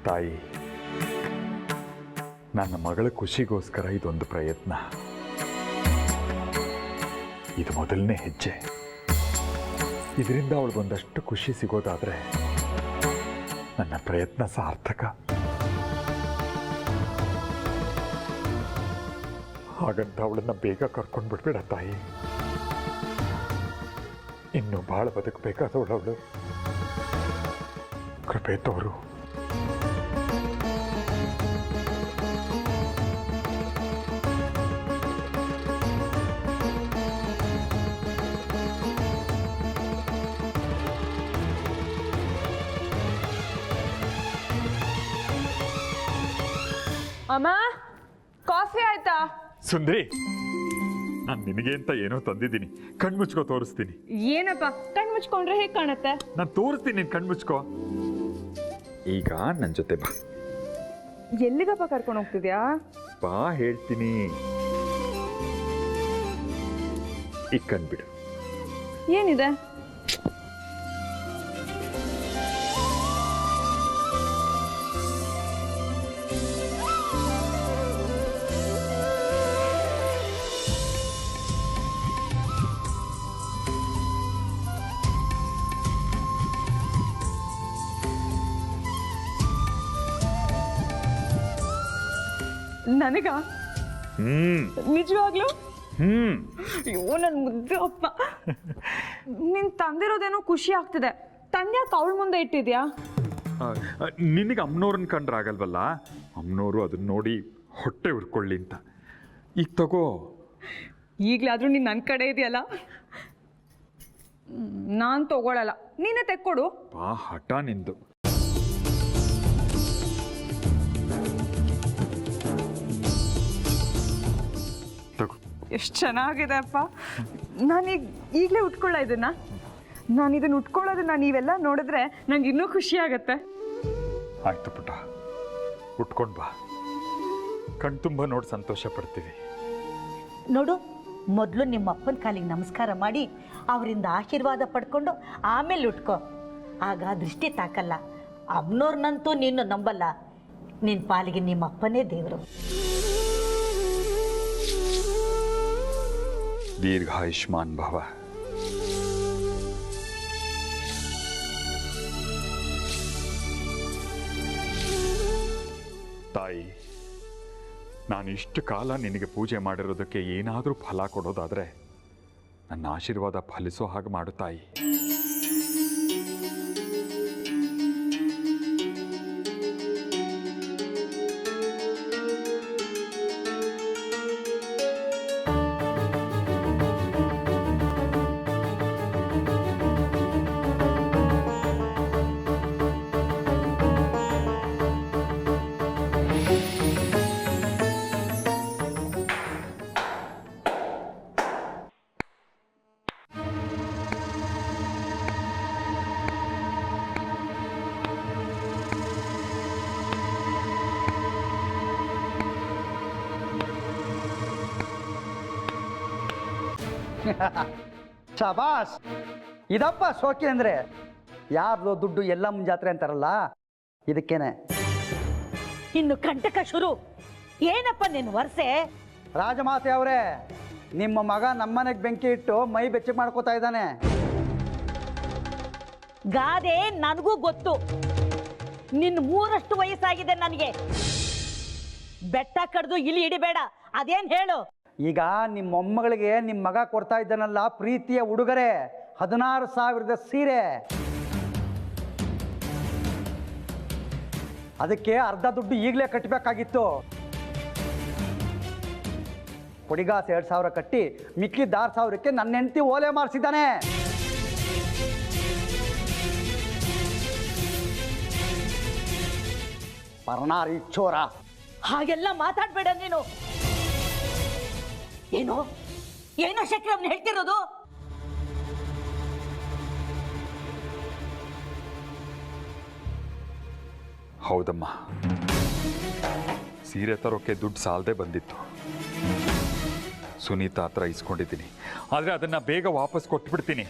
ತಾಯಿ, ನನ್ನ ಮಗಳ ಖುಷಿಗೋಸ್ಕರ ಇದೊಂದು ಪ್ರಯತ್ನ. ಇದು ಮೊದಲನೇ ಹೆಜ್ಜೆ. ಇದರಿಂದ ಅವಳಿಗೊಂದಷ್ಟು ಖುಷಿ ಸಿಗೋದಾದ್ರೆ ನನ್ನ ಪ್ರಯತ್ನ ಸಾರ್ಥಕ. ಹಾಗಂತ ಅವಳನ್ನ ಬೇಗ ಕರ್ಕೊಂಡು ಬಿಡ್ಬೇಡ ತಾಯಿ. ಇನ್ನು ಬಹಳ ಬದುಕಬೇಕಾದವಳು. ಕೃಪೆ ತೋರು. ಅಮ್ಮ, ಕಾಫಿ ಆಯ್ತಾ? ಸುಂದ್ರಿ, ನಾನು ನಿನಗೆ ಅಂತ ಏನೋ ತಂದಿದ್ದೀನಿ. ಕಣ್ಮುಚ್ಕೋ, ತೋರಿಸ್ತೀನಿ. ಏನಪ್ಪ ಕಣ್ ಮುಚ್ಕೊಂಡ್ರೆ ಹೇಗೆ ಕಾಣುತ್ತೆ? ನಾನು ತೋರಿಸ್ತೀನಿ, ನೀನು ಕಣ್ಮುಚ್ಕೋ. ಈಗ ನನ್ನ ಜೊತೆ ಬಾ. ಎಲ್ಲಿಗಪ್ಪ ಕರ್ಕೊಂಡು ಹೋಗ್ತಿದ್ಯಾ? ಬಾ, ಹೇಳ್ತೀನಿ. ಈಗ ಕಣ್ಬಿಡು. ಏನಿದೆ? ನನಗ? ನಿಜವಾಗ್ಲು? ಅಯ್ಯೋ ನನ್ ಮುದ್ದು ಅಪ್ಪ. ನೀನ್ ತಂದಿರೋದೇನೋ ಖುಷಿ ಆಗ್ತಿದೆ. ತಂದ್ಯಾಕೆ ಅವಳ ಮುಂದೆ ಇಟ್ಟಿದ್ಯಾ? ನಿನಗೆ ಅಮ್ಮನವ್ರನ್ನ ಕಂಡ್ರಾಗಲ್ವಲ್ಲ, ಅಮ್ಮನವರು ಅದನ್ನ ನೋಡಿ ಹೊಟ್ಟೆ ಉರ್ಕೊಳ್ಳಿ ಅಂತ. ಈಗ ತಗೋ. ಈಗ್ಲಾದ್ರೂ ನೀನ್ ನನ್ನ ಕಡೆ ಇದೆಯಲ್ಲ. ನಾನ್ ತಗೊಳಲ್ಲ, ನೀನೇ ತೆಕ್ಕೊಡು. ಬಾ, ಹಠ ನಿಂದು. ಎಷ್ಟು ಚೆನ್ನಾಗಿದೆ ಅಪ್ಪ. ನಾನೀಗ ಈಗಲೇ ಉಟ್ಕೊಳ್ಳ ಇದನ್ನ. ನಾನು ಇದನ್ನ ಉಟ್ಕೊಳ್ಳೋದನ್ನ ನೀವೆಲ್ಲ ನೋಡಿದ್ರೆ ನಂಗೆ ಇನ್ನೂ ಖುಷಿ ಆಗತ್ತೆ. ಆಯ್ತು ಪುಟ್ಟ, ಉಟ್ಕೊಂಡು ಬಾ. ಕಣ್ತುಂಬ ನೋಡಿ ಸಂತೋಷ ಪಡ್ತೀವಿ. ನೋಡು, ಮೊದಲು ನಿಮ್ಮ ಅಪ್ಪನ ಕಾಲಿಗೆ ನಮಸ್ಕಾರ ಮಾಡಿ ಅವರಿಂದ ಆಶೀರ್ವಾದ ಪಡ್ಕೊಂಡು ಆಮೇಲೆ ಉಟ್ಕೋ. ಆಗ ದೃಷ್ಟಿ ತಾಕಲ್ಲ. ಅಮ್ಮನವ್ರನ್ನಂತೂ ನೀನು ನಂಬಲ್ಲ. ನಿನ್ನ ಪಾಲಿಗೆ ನಿಮ್ಮ ಅಪ್ಪನೇ ದೇವರು. ದೀರ್ಘಾಯುಷ್ಮಾನ್ ಭವ. ತಾಯಿ, ನಾನು ಇಷ್ಟು ಕಾಲ ನಿನಗೆ ಪೂಜೆ ಮಾಡಿರೋದಕ್ಕೆ ಏನಾದರೂ ಫಲ ಕೊಡೋದಾದರೆ ನನ್ನ ಆಶೀರ್ವಾದ ಫಲಿಸೋ ಹಾಗೆ ಮಾಡು ತಾಯಿ. ಶಬಾಸ್, ಇದಪ್ಪ ಶೋಕಿ ಅಂದ್ರೆ. ಯಾರ್ದೋ ದುಡ್ಡು ಎಲ್ಲ ಮುಂಜಾತ್ರೆ ಅಂತಾರಲ್ಲ, ಇದಕ್ಕೇನೆ. ಇನ್ನು ಕಂಟಕ ಶುರು. ಏನಪ್ಪ ನಿನ್ನ ವರ್ಷೆ? ರಾಜಮಾತೆ ಅವರೇ, ನಿಮ್ಮ ಮಗ ನಮ್ಮನೆಗೆ ಬೆಂಕಿ ಇಟ್ಟು ಮೈ ಬೆಚ್ಚಗೆ ಮಾಡ್ಕೋತಾ ಇದ್ದಾನೆ. ಗಾದೆ ನನಗೂ ಗೊತ್ತು. ನಿನ್ನ 3ರಷ್ಟು ವಯಸ್ಸಾಗಿದೆ ನನಗೆ. ಬೆಟ್ಟ ಕಡ್ದು ಇಲ್ಲಿ ಹಿಡಿಬೇಡ. ಅದೇನ್ ಹೇಳು? ಈಗ ನಿಮ್ಮ ಮೊಮ್ಮಗಳಿಗೆ ನಿಮ್ಮ ಮಗ ಕೊಡ್ತಾ ಇದ್ದಾನಲ್ಲ ಪ್ರೀತಿಯ ಉಡುಗೊರೆ, 16,000 ಸೀರೆ. ಅದಕ್ಕೆ ಅರ್ಧ ದುಡ್ಡು ಈಗಲೇ ಕಟ್ಟಬೇಕಾಗಿತ್ತು. ಕೊಡಿಗಾಸ 2,000 ಕಟ್ಟಿ ಮಿಕ್ಕಿದ್ದ 6,000ಕ್ಕೆ ನನ್ನ ಹೆಂಡತಿ ಓಲೆ ಮಾಡಿಸಿದ್ದಾನೆ. ಪರ್ನಾರಿ ಚೋರ. ಹಾಗೆಲ್ಲ ಮಾತಾಡ್ಬೇಡ ನೀನು. ಏನೋ ಏನೋ ಶಕ್ರವ್ನ ಹೇಳ್ತಿರೋದು. ಹೌದಮ್ಮ, ಸೀರೆ ತರೋಕ್ಕೆ ದುಡ್ಡು ಸಾಲದೆ ಬಂದಿತ್ತು. ಸುನೀತಾ ಹತ್ರ ಇಸ್ಕೊಂಡಿದ್ದೀನಿ, ಆದರೆ ಅದನ್ನು ಬೇಗ ವಾಪಸ್ ಕೊಟ್ಬಿಡ್ತೀನಿ.